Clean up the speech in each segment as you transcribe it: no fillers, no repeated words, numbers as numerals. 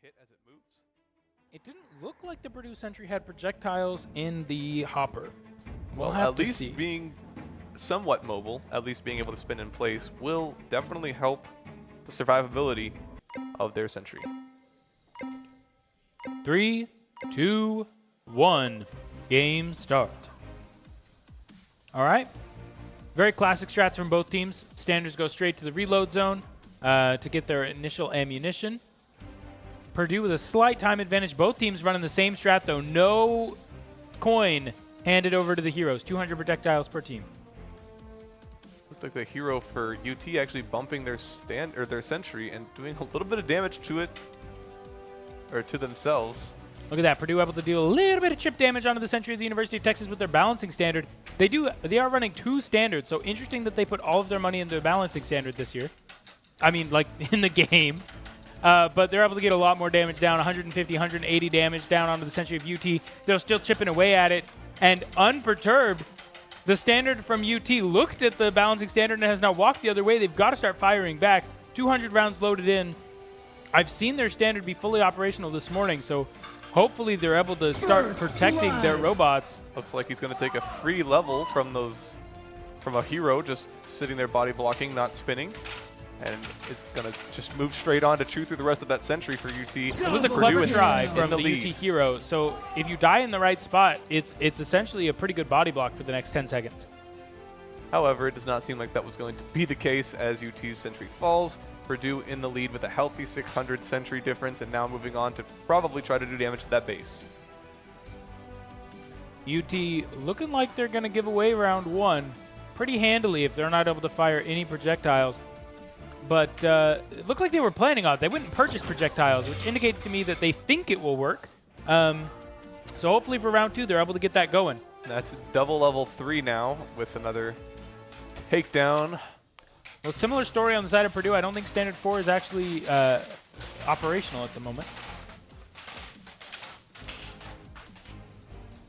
hit as it moves. It didn't look like the Purdue Sentry had projectiles in the hopper. Well, have at to least see. being somewhat mobile, at least being able to spin in place, will definitely help the survivability of their Sentry. 3, 2, 1. Game start. All right. Very classic strats from both teams. Standards go straight to the reload zone to get their initial ammunition. Purdue with a slight time advantage. Both teams running the same strat, though. No coin handed over to the heroes. 200 projectiles per team. Looks like the hero for UT actually bumping their their Sentry and doing a little bit of damage to it, or to themselves. Look at that. Purdue able to deal a little bit of chip damage onto the Sentry of the University of Texas with their balancing standard. They are running 2 standards, so interesting that they put all of their money into their balancing standard this year. I mean, like, in the game. But they're able to get a lot more damage down, 150, 180 damage down onto the Sentry of UT. They're still chipping away at it. And unperturbed, the standard from UT looked at the balancing standard and has now walked the other way. They've got to start firing back. 200 rounds loaded in. I've seen their standard be fully operational this morning, so hopefully they're able to start protecting their robots. Looks like he's going to take a free level from a hero just sitting there body blocking, not spinning. And it's going to just move straight on to chew through the rest of that Sentry for UT. It was a clever try from the UT hero. So if you die in the right spot, it's essentially a pretty good body block for the next 10 seconds. However, it does not seem like that was going to be the case as UT's Sentry falls. Purdue in the lead with a healthy 600 Sentry difference, and now moving on to probably try to do damage to that base. UT looking like they're going to give away round 1 pretty handily if they're not able to fire any projectiles. But it looked like they were planning on it. They wouldn't purchase projectiles, which indicates to me that they think it will work. So hopefully for round 2, they're able to get that going. That's double level 3 now with another takedown. Well, similar story on the side of Purdue. I don't think Standard 4 is actually operational at the moment.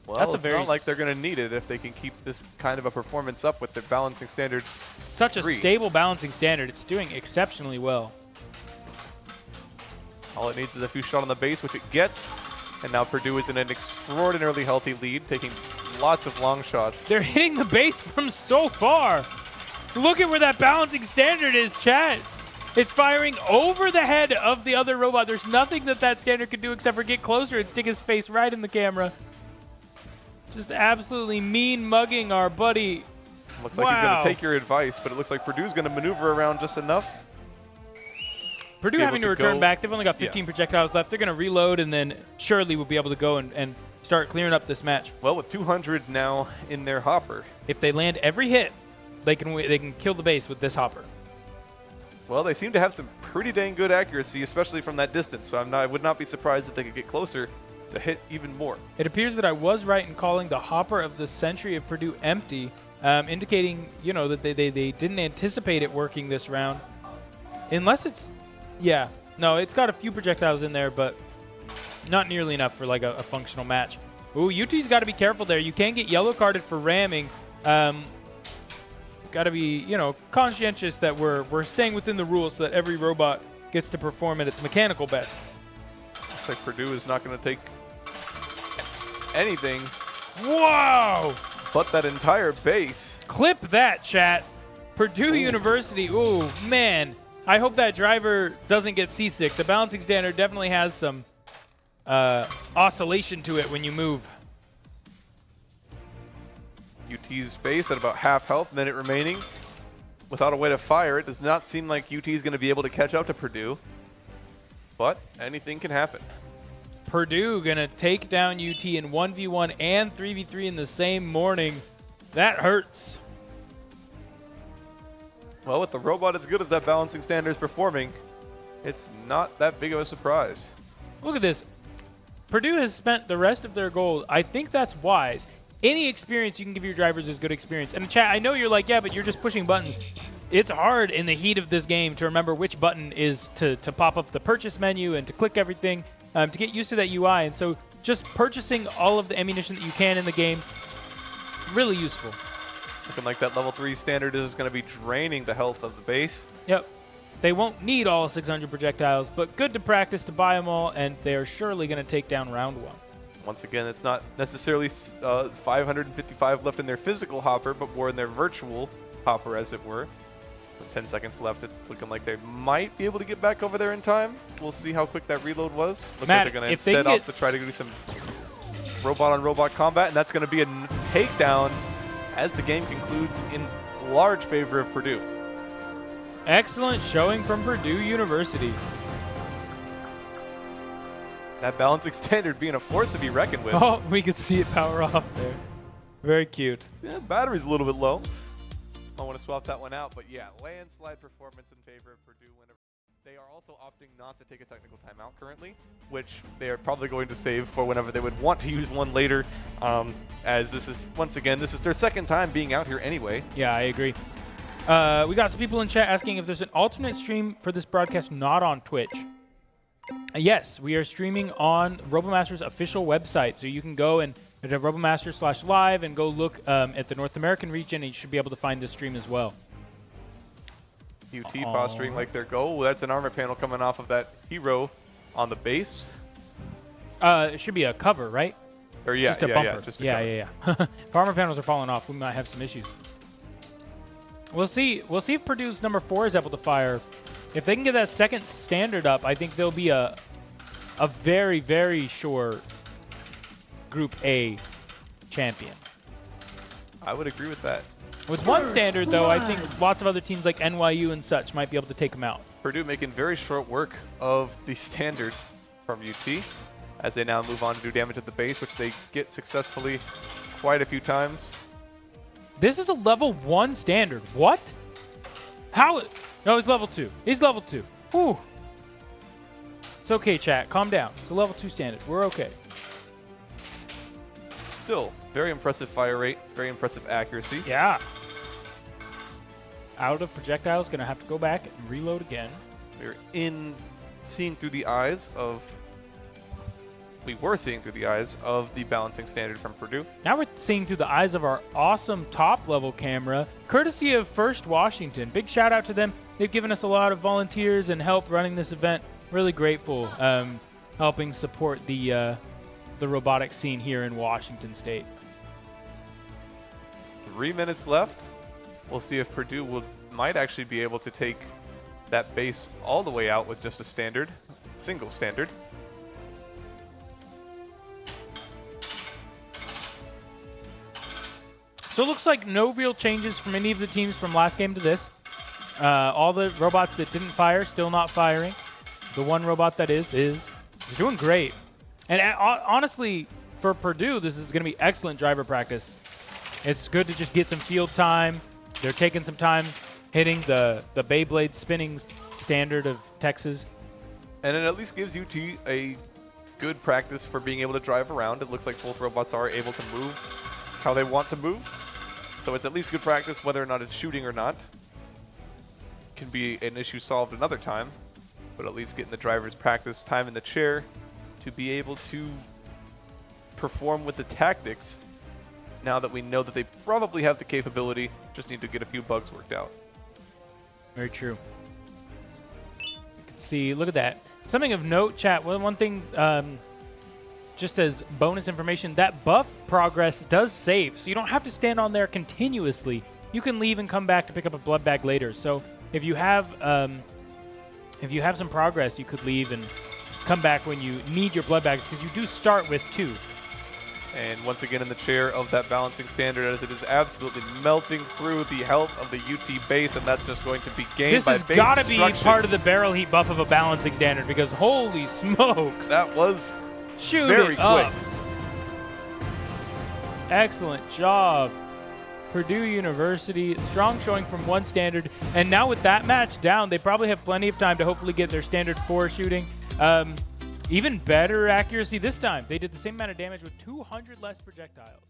Well, it's not like they're going to need it if they can keep this kind of a performance up with their balancing standard. Such a stable balancing standard. It's doing exceptionally well. All it needs is a few shots on the base, which it gets. And now Purdue is in an extraordinarily healthy lead, taking lots of long shots. They're hitting the base from so far. Look at where that balancing standard is, chat. It's firing over the head of the other robot. There's nothing that standard could do except for get closer and stick his face right in the camera. Just absolutely mean mugging our buddy. Looks like he's going to take your advice, but it looks like Purdue's going to maneuver around just enough. Purdue having to return back. They've only got 15 projectiles left. They're going to reload, and then surely we'll be able to go and start clearing up this match. Well, with 200 now in their hopper. If they land every hit, they can kill the base with this hopper. Well, they seem to have some pretty dang good accuracy, especially from that distance. So I would not be surprised if they could get closer to hit even more. It appears that I was right in calling the hopper of the Sentry of Purdue empty, indicating, you know, that they didn't anticipate it working this round. Unless it's, yeah, no, it's got a few projectiles in there, but not nearly enough for like a functional match. Ooh, UT's got to be careful there. You can get yellow carded for ramming. Got to be, you know, conscientious that we're staying within the rules so that every robot gets to perform at its mechanical best. Looks like Purdue is not going to take anything. Wow! But that entire base. Clip that, chat. Purdue University. Ooh, man. I hope that driver doesn't get seasick. The balancing standard definitely has some oscillation to it when you move. UT's base at about half health, minute remaining. Without a way to fire, it does not seem like UT is going to be able to catch up to Purdue. But anything can happen. Purdue going to take down UT in 1v1 and 3v3 in the same morning. That hurts. Well, with the robot as good as that balancing standard is performing, it's not that big of a surprise. Look at this. Purdue has spent the rest of their gold. I think that's wise. Any experience you can give your drivers is good experience. And chat, I know you're like, yeah, but you're just pushing buttons. It's hard in the heat of this game to remember which button is to pop up the purchase menu and to click everything, to get used to that UI. And so just purchasing all of the ammunition that you can in the game, really useful. Looking like that level 3 standard is going to be draining the health of the base. Yep. They won't need all 600 projectiles, but good to practice to buy them all, and they're surely going to take down round 1. Once again, it's not necessarily 555 left in their physical hopper, but more in their virtual hopper, as it were. With 10 seconds left, it's looking like they might be able to get back over there in time. We'll see how quick that reload was. Looks Matt, like they're going to if they instead get opt to try to do some robot-on-robot combat, and that's going to be a takedown as the game concludes in large favor of Purdue. Excellent showing from Purdue University. That balancing standard being a force to be reckoned with. Oh, we could see it power off there. Very cute. Yeah, battery's a little bit low. I want to swap that one out, but yeah, landslide performance in favor of Purdue. Whenever they are also opting not to take a technical timeout currently, which they are probably going to save for whenever they would want to use one later, as this is, once again, this is their second time being out here anyway. Yeah, I agree. We got some people in chat asking if there's an alternate stream for this broadcast not on Twitch. Yes, we are streaming on RoboMaster's official website, so you can go and to RoboMaster/live and go look at the North American region, and you should be able to find this stream as well. UT posturing like their goal. That's an armor panel coming off of that hero on the base. It should be a cover, right? Or yeah, just a bumper. just a yeah. If armor panels are falling off, we might have some issues. We'll see. We'll see if Purdue's number 4 is able to fire. If they can get that second standard up, I think they'll be a very, very sure Group A champion. I would agree with that. With one standard, though, I think lots of other teams like NYU and such might be able to take them out. Purdue making very short work of the standard from UT as they now move on to do damage at the base, which they get successfully quite a few times. This is a level 1 standard. What? How? No, he's level 2. He's level 2. Whew. It's okay, chat. Calm down. It's a level 2 standard. We're okay. Still, very impressive fire rate, very impressive accuracy. Yeah. Out of projectiles, gonna have to go back and reload again. We were seeing through the eyes of the balancing standard from Purdue. Now we're seeing through the eyes of our awesome top-level camera, courtesy of First Washington. Big shout-out to them. They've given us a lot of volunteers and help running this event. Really grateful, helping support the robotics scene here in Washington State. 3 minutes left. We'll see if Purdue might actually be able to take that base all the way out with just a single standard. So it looks like no real changes from any of the teams from last game to this. All the robots that didn't fire, still not firing. The one robot that is doing great. And honestly, for Purdue, this is going to be excellent driver practice. It's good to just get some field time. They're taking some time hitting the Beyblade spinning standard of Texas. And it at least gives UT a good practice for being able to drive around. It looks like both robots are able to move how they want to move. So it's at least good practice whether or not it's shooting or not. Can be an issue solved another time, but at least getting the driver's practice time in the chair to be able to perform with the tactics now that we know that they probably have the capability, just need to get a few bugs worked out. Very true. You can see, look at that. Something of note, chat, one thing, just as bonus information, that buff progress does save, so you don't have to stand on there continuously. You can leave and come back to pick up a blood bag later. So if you have some progress, you could leave and come back when you need your blood bags, because you do start with 2. And once again in the chair of that balancing standard, as it is absolutely melting through the health of the UT base, and that's just going to be gained by base destruction. This has got to be part of the barrel heat buff of a balancing standard, because holy smokes. That was Shoot very it quick. Up. Excellent job. Purdue University, strong showing from one standard. And now with that match down, they probably have plenty of time to hopefully get their standard 4 shooting. Even better accuracy this time. They did the same amount of damage with 200 less projectiles.